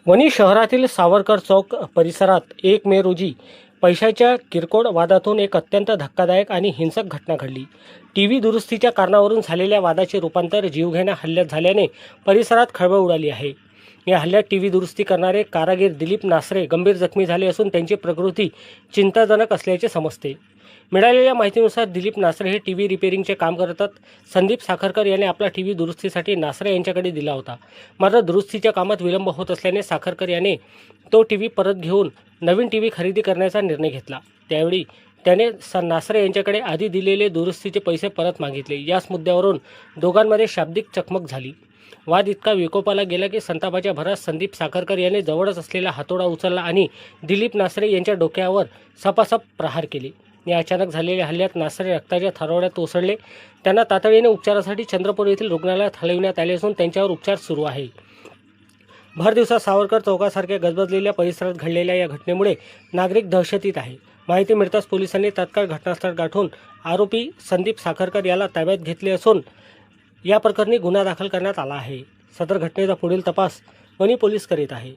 वणी शहरातील सावरकर चौक परिसरात 1 मे रोजी पैशाच्या किरकोळ वादातून एक अत्यंत धक्कादायक आणि हिंसक घटना घडली। टीव्ही दुरुस्तीच्या कारणावरून झालेल्या वादाचे रूपांतर जीवघेण्या हल्ल्यात झाल्याने परिसरात खळबळ उडाली आहे। या हल्ल्यात टीव्ही दुरुस्ती करणारे कारागीर दिलीप नासरे गंभीर जखमी झाले असून त्यांची प्रकृती चिंताजनक असल्याचे समजते। मिळालेल्या माहितीनुसार दिलीप नासरे हे टीव्ही रिपेअरिंगचे काम करतात। संदीप साखरकर याने आपला टीव्ही दुरुस्तीसाठी नासरे यांच्याकडे दिला होता। मात्र दुरुस्तीच्या कामात विलंब होत असल्याने साखरकर याने तो टीव्ही परत घेऊन नवीन टीव्ही खरेदी करण्याचा निर्णय घेतला। त्यावेळी त्याने नासरे यांच्याकडे आधी दिलेले दुरुस्तीचे पैसे परत मागितले। याच मुद्द्यावरून दोघांमध्ये शाब्दिक चकमक झाली। वाद इतका विकोपाला गेला की संतापाच्या भरात संदीप साखरकर याने जवळच असलेला हातोडा उचलला आणि दिलीप नासरे यांच्या डोक्यावर सपासप प्रहार केले। या अचानक झालेल्या हल्ल्यात नासरे रक्ताच्या थारोळ्यात कोसळले। त्यांना तातडीने उपचारासाठी चंद्रपूर येथील रुग्णालयात हलविण्यात आले असून त्यांच्यावर उपचार सुरू आहे। भर दिवसात सावरकर चौकासारख्या गजबजलेल्या परिसरात घडलेल्या या घटनेमुळे नागरिक दहशतीत आहे। माहिती मिळताच पोलिसांनी तात्काळ घटनास्थळ गाठून आरोपी संदीप साखरकर याला ताब्यात घेतले असून या प्रकरणी गुन्हा दाखल करण्यात आला आहे। सदर घटनेचा पुढील तपास वणी पोलीस करीत आहे।